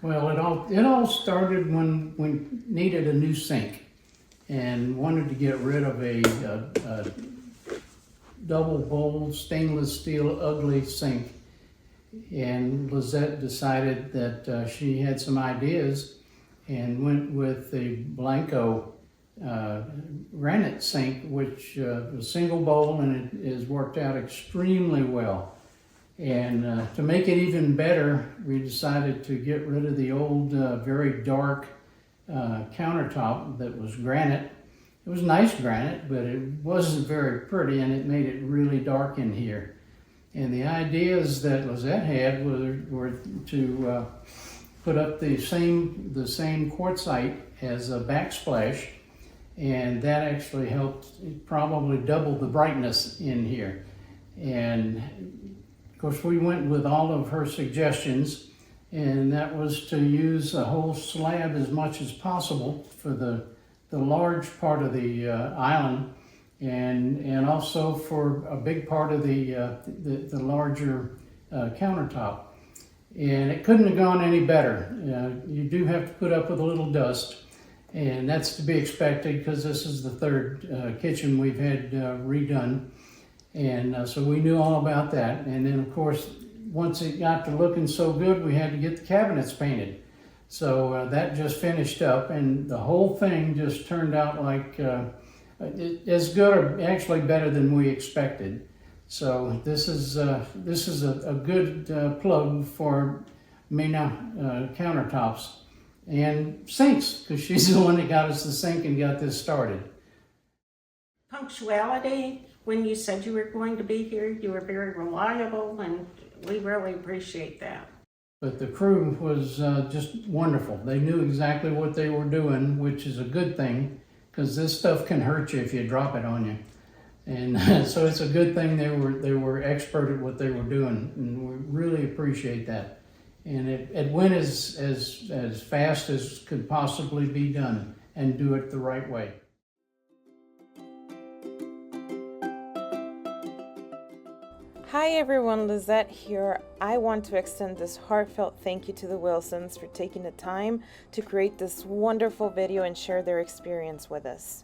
Well, it all started when we needed a new sink and wanted to get rid of a double bowl stainless steel ugly sink. And Lizette decided that she had some ideas and went with the Blanco granite sink, which was single bowl, and it has worked out extremely well. And to make it even better, we decided to get rid of the old, very dark countertop that was granite. It was nice granite, but it wasn't very pretty, and it made it really dark in here. And the ideas that Lizette had were to put up the same quartzite as a backsplash, and that actually helped probably double the brightness in here. And of course, we went with all of her suggestions, and that was to use a whole slab as much as possible for the large part of the island, and also for a big part of the larger countertop. And it couldn't have gone any better. You do have to put up with a little dust, and that's to be expected because this is the third kitchen we've had redone. And so we knew all about that. And then, of course, once it got to looking so good, we had to get the cabinets painted. So that just finished up, and the whole thing just turned out like as good, or actually better than we expected. So this is a good plug for Mena Countertops and sinks, because she's the one that got us the sink and got this started. Punctuality. When you said you were going to be here, you were very reliable, and we really appreciate that. But the crew was just wonderful. They knew exactly what they were doing, which is a good thing, because this stuff can hurt you if you drop it on you. And so it's a good thing they were expert at what they were doing, and we really appreciate that. And it went as fast as could possibly be done, and do it the right way. Hi everyone, Lizette here. I want to extend this heartfelt thank you to the Wilsons for taking the time to create this wonderful video and share their experience with us.